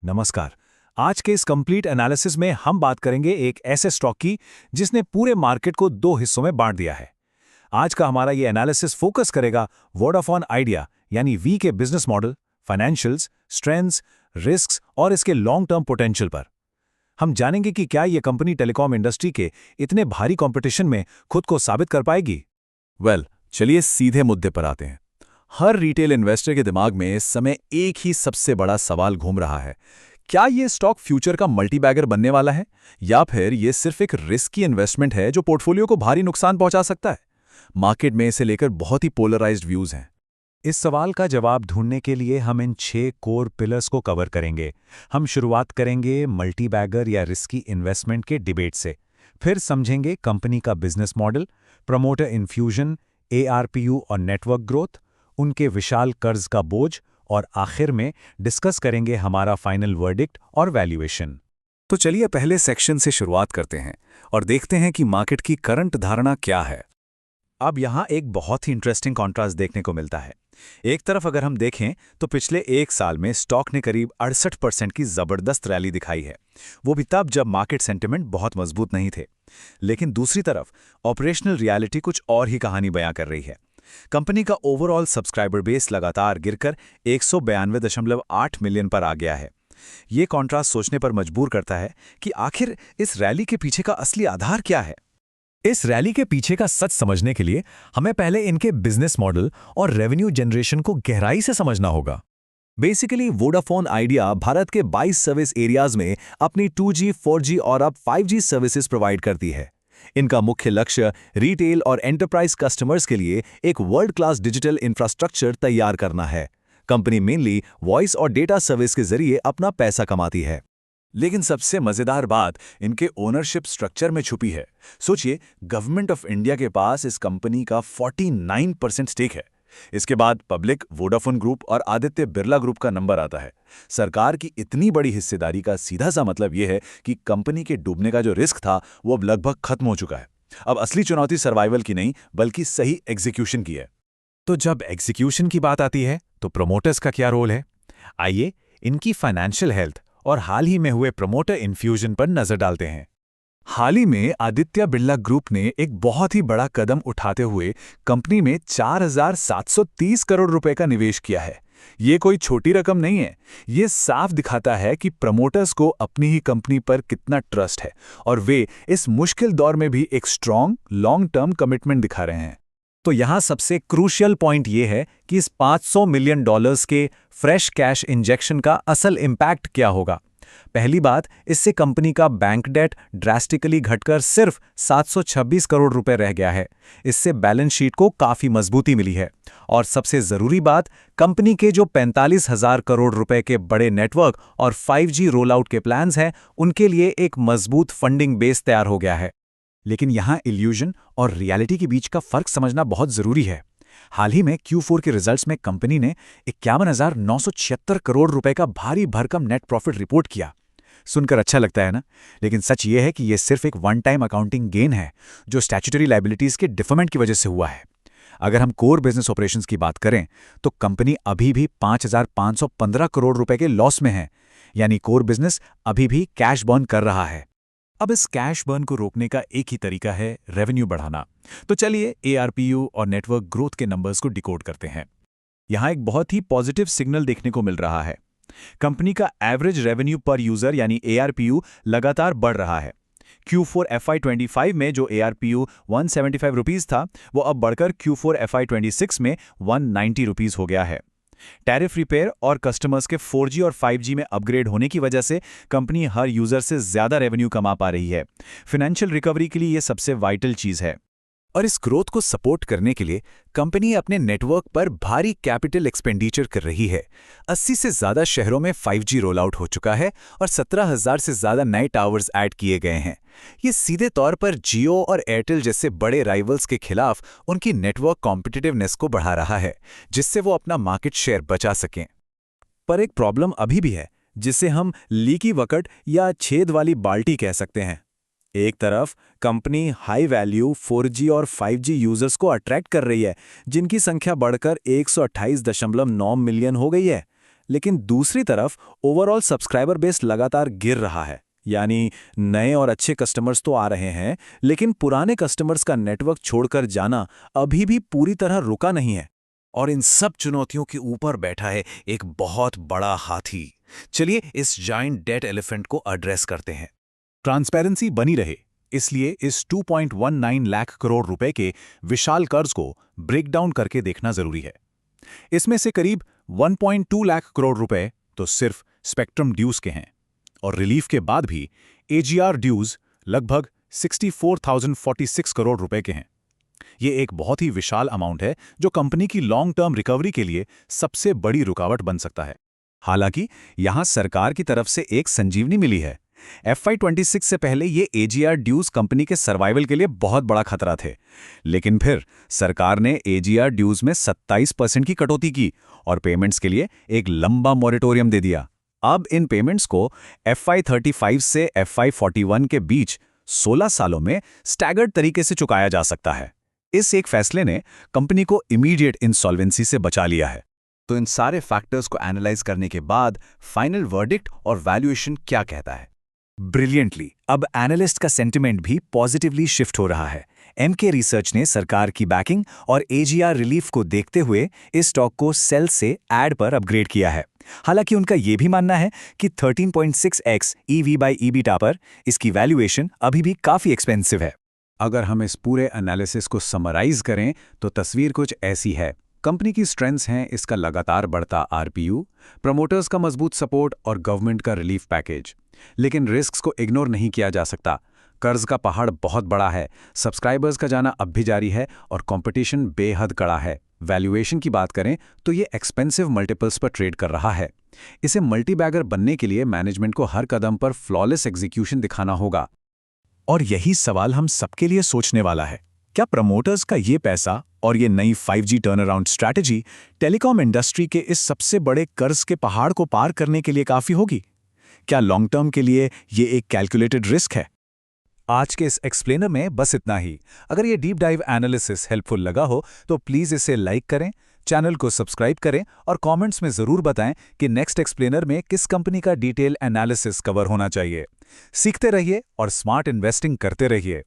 नमस्कार। आज के इस कंप्लीट एनालिसिस में हम बात करेंगे एक ऐसे स्टॉक की जिसने पूरे मार्केट को दो हिस्सों में बांट दिया है। आज का हमारा ये एनालिसिस फोकस करेगा वोडाफोन आइडिया यानी वी के business model, financials, strengths, risks और इसके लॉन्ग टर्म पोटेंशियल पर। हम जानेंगे कि क्या ये कंपनी टेलीकॉम इंडस्ट्री के इतने भारी कंपटीशन में खुद को साबित कर पाएगी। चलिए सीधे मुद्दे पर आते हैं। हर रिटेल इन्वेस्टर के दिमाग में इस समय एक ही सबसे बड़ा सवाल घूम रहा है, क्या ये स्टॉक फ्यूचर का मल्टीबैगर बनने वाला है या फिर ये सिर्फ एक रिस्की इन्वेस्टमेंट है जो पोर्टफोलियो को भारी नुकसान पहुंचा सकता है। मार्केट में इसे लेकर बहुत ही पोलराइज्ड व्यूज हैं। इस सवाल का जवाब ढूंढने के लिए हम इन 6 कोर पिलर्स को कवर करेंगे। हम शुरुआत करेंगे मल्टीबैगर या रिस्की इन्वेस्टमेंट के डिबेट से, फिर समझेंगे कंपनी का business model, promoter infusion, ARPU और नेटवर्क ग्रोथ, उनके विशाल कर्ज का बोझ और आखिर में डिस्कस करेंगे हमारा फाइनल वर्डिक्ट और वैल्यूएशन। तो चलिए पहले सेक्शन से शुरुआत करते हैं और देखते हैं कि मार्केट की करंट धारणा क्या है। अब यहाँ एक बहुत ही इंटरेस्टिंग कॉन्ट्रास्ट देखने को मिलता है। एक तरफ अगर हम देखें तो पिछले एक साल में स्टॉक ने करीब 68% की जबरदस्त रैली दिखाई है, वो भी तब जब मार्केट सेंटिमेंट बहुत मजबूत नहीं थे। लेकिन दूसरी तरफ ऑपरेशनल रियलिटी कुछ और ही कहानी बयां कर रही है। कंपनी का ओवरऑल सब्सक्राइबर बेस लगातार गिरकर 192.8 मिलियन पर आ गया है। ये कॉन्ट्रास्ट सोचने पर मजबूर करता है कि आखिर इस रैली के पीछे का असली आधार क्या है। इस रैली के पीछे का सच समझने के लिए हमें पहले इनके बिजनेस मॉडल और रेवेन्यू जनरेशन को गहराई से समझना होगा। बेसिकली वोडाफोन आइडिया भारत के 22 सर्विस एरियाज में अपनी 2G, 4G और अब 5G सर्विसेज प्रोवाइड करती है। इनका मुख्य लक्ष्य रिटेल और एंटरप्राइज कस्टमर्स के लिए एक वर्ल्ड क्लास डिजिटल इंफ्रास्ट्रक्चर तैयार करना है। कंपनी मेनली वॉइस और डेटा सर्विस के जरिए अपना पैसा कमाती है। लेकिन सबसे मजेदार बात इनके ओनरशिप स्ट्रक्चर में छुपी है। सोचिए, गवर्नमेंट ऑफ इंडिया के पास इस कंपनी का 49% स्टेक है। इसके बाद पब्लिक, वोडाफोन ग्रुप और आदित्य बिरला ग्रुप का नंबर आता है। सरकार की इतनी बड़ी हिस्सेदारी का सीधा सा मतलब यह है कि कंपनी के डूबने का जो रिस्क था वो अब लगभग खत्म हो चुका है। अब असली चुनौती सर्वाइवल की नहीं बल्कि सही एग्जीक्यूशन की है। तो जब एग्जीक्यूशन की बात आती है तो प्रमोटर्स का क्या रोल है? आइए इनकी फाइनेंशियल हेल्थ और हाल ही में हुए प्रमोटर इन्फ्यूजन पर नजर डालते हैं। हाल ही में आदित्य बिरला ग्रुप ने एक बहुत ही बड़ा कदम उठाते हुए कंपनी में 4,730 करोड़ रुपए का निवेश किया है। ये कोई छोटी रकम नहीं है। ये साफ दिखाता है कि प्रमोटर्स को अपनी ही कंपनी पर कितना ट्रस्ट है और वे इस मुश्किल दौर में भी एक स्ट्रॉन्ग लॉन्ग टर्म कमिटमेंट दिखा रहे हैं। तो यहाँ सबसे क्रूशियल पॉइंट ये है कि इस $500 मिलियन के फ्रेश कैश इंजेक्शन का असल इम्पैक्ट क्या होगा। पहली बात, इससे कंपनी का बैंक डेट ड्रास्टिकली घटकर सिर्फ 726 करोड़ रुपए रह गया है। इससे बैलेंस शीट को काफी मजबूती मिली है। और सबसे जरूरी बात, कंपनी के जो 45,000 करोड़ रुपए के बड़े नेटवर्क और 5G रोल आउट के प्लान्स हैं, उनके लिए एक मजबूत फंडिंग बेस तैयार हो गया है। लेकिन यहाँ इल्यूजन और रियलिटी के बीच का फर्क समझना बहुत जरूरी है। हाल ही में Q4 के रिजल्ट्स में कंपनी ने 51,976 करोड़ रुपए का भारी भरकम नेट प्रॉफिट रिपोर्ट किया। सुनकर अच्छा लगता है ना, लेकिन सच ये है कि यह सिर्फ एक वन टाइम अकाउंटिंग गेन है जो स्टैट्यूटरी लायबिलिटीज के डिफरमेंट की वजह से हुआ है। अगर हम कोर बिजनेस ऑपरेशंस की बात करें तो कंपनी अभी भी 5,515 करोड़ रुपए के लॉस में है, यानी कोर बिजनेस अभी भी कैश बर्न कर रहा है। अब इस कैश बर्न को रोकने का एक ही तरीका है, रेवेन्यू बढ़ाना। तो चलिए ARPU और नेटवर्क ग्रोथ के नंबर्स को डिकोड करते हैं। यहाँ एक बहुत ही पॉजिटिव सिग्नल देखने को मिल रहा है। कंपनी का एवरेज रेवेन्यू पर यूजर यानी ARPU लगातार बढ़ रहा है। Q4 FY25 में जो ARPU 175 रुपीस था, वो अब बढ़कर Q4 FY26 में 190 रुपीस हो गया है। टैरिफ रिपेयर और कस्टमर्स के 4G और 5G में अपग्रेड होने की वजह से कंपनी हर यूजर से ज्यादा रेवेन्यू कमा पा रही है। फाइनेंशियल रिकवरी के लिए यह सबसे वाइटल चीज है। और इस ग्रोथ को सपोर्ट करने के लिए कंपनी अपने नेटवर्क पर भारी कैपिटल एक्सपेंडिचर कर रही है। 80 से ज्यादा शहरों में 5G रोल आउट हो चुका है और 17,000 से ज्यादा नए टावर्स ऐड किए गए हैं। ये सीधे तौर पर जियो और एयरटेल जैसे बड़े राइवल्स के खिलाफ उनकी नेटवर्क कॉम्पिटिटिवनेस को बढ़ा रहा है, जिससे वो अपना मार्केट शेयर बचा सकें। पर एक प्रॉब्लम अभी भी है, जिसे हम लीकी बकेट या छेद वाली बाल्टी कह सकते हैं। एक तरफ कंपनी हाई वैल्यू 4G और 5G यूजर्स को अट्रैक्ट कर रही है, जिनकी संख्या बढ़कर 128.9 मिलियन हो गई है। लेकिन दूसरी तरफ ओवरऑल सब्सक्राइबर बेस लगातार गिर रहा है। यानी नए और अच्छे कस्टमर्स तो आ रहे हैं, लेकिन पुराने कस्टमर्स का नेटवर्क छोड़कर जाना अभी भी पूरी तरह रुका नहीं है। और इन सब चुनौतियों के ऊपर बैठा है एक बहुत बड़ा हाथी। चलिए इस जायंट डेट एलिफेंट को एड्रेस करते हैं। ट्रांसपेरेंसी बनी रहे, इसलिए इस 2.19 लाख करोड़ रुपए के विशाल कर्ज को ब्रेक डाउन करके देखना जरूरी है। इसमें से करीब 1.2 लाख करोड़ रुपए तो सिर्फ स्पेक्ट्रम ड्यूज के हैं, और रिलीफ के बाद भी एजीआर ड्यूज लगभग 64,046 करोड़ रुपए के हैं। ये एक बहुत ही विशाल अमाउंट है जो कंपनी की लॉन्ग टर्म रिकवरी के लिए सबसे बड़ी रुकावट बन सकता है। हालांकि यहां सरकार की तरफ से एक संजीवनी मिली है। FY26 से पहले ये एजीआर ड्यूज कंपनी के सर्वाइवल के लिए बहुत बड़ा खतरा थे, लेकिन फिर सरकार ने एजीआर ड्यूज में 27% की कटौती की और पेमेंट्स के लिए एक लंबा मॉरेटोरियम दे दिया। अब इन पेमेंट्स को FY35 से FY41 के बीच 16 सालों में स्टैगर्ड तरीके से चुकाया जा सकता है। इस एक फैसले ने कंपनी को इमीडिएट इंसॉल्वेंसी से बचा लिया है। तो इन सारे फैक्टर्स को एनालाइज करने के बाद फाइनल वर्डिक्ट और वैल्यूएशन क्या कहता है? ब्रिलियंटली, अब एनालिस्ट का सेंटिमेंट भी पॉजिटिवली शिफ्ट हो रहा है। MK रिसर्च ने सरकार की बैकिंग और एजीआर रिलीफ को देखते हुए इस स्टॉक को सेल से ऐड पर अपग्रेड किया है। हालांकि उनका यह भी मानना है कि 13.6x EV/EBITDA पर इसकी वैल्यूएशन अभी भी काफी एक्सपेंसिव है। अगर हम इस पूरे एनालिसिस को समराइज करें तो तस्वीर कुछ ऐसी है। कंपनी की स्ट्रेंथ्स हैं इसका लगातार बढ़ता आरपीयू, प्रमोटर्स का मजबूत सपोर्ट और गवर्नमेंट का रिलीफ पैकेज। लेकिन रिस्क्स को इग्नोर नहीं किया जा सकता। कर्ज का पहाड़ बहुत बड़ा है, सब्सक्राइबर्स का जाना अब भी जारी है और कंपटीशन बेहद कड़ा है। वैल्यूएशन की बात करें तो ये एक्सपेंसिव मल्टीपल्स पर ट्रेड कर रहा है। इसे मल्टीबैगर बनने के लिए मैनेजमेंट को हर कदम पर फ्लॉलेस एग्जीक्यूशन दिखाना होगा। और यही सवाल हम सबके लिए सोचने वाला है, क्या प्रमोटर्स का ये पैसा और ये नई 5G turnaround strategy telecom industry के इस सबसे बड़े कर्ज के पहाड़ को पार करने के लिए काफी होगी? क्या लॉन्ग टर्म के लिए ये एक कैलकुलेटेड रिस्क है? आज के इस एक्सप्लेनर में बस इतना ही। अगर ये डीप डाइव एनालिसिस हेल्पफुल लगा हो तो प्लीज़ इसे लाइक करें, चैनल को सब्सक्राइब करें और कमेंट्स में ज़रूर बताएं कि नेक्स्ट एक्सप्लेनर में किस कंपनी का डिटेल एनालिसिस कवर होना चाहिए। सीखते रहिए और स्मार्ट इन्वेस्टिंग करते रहिए।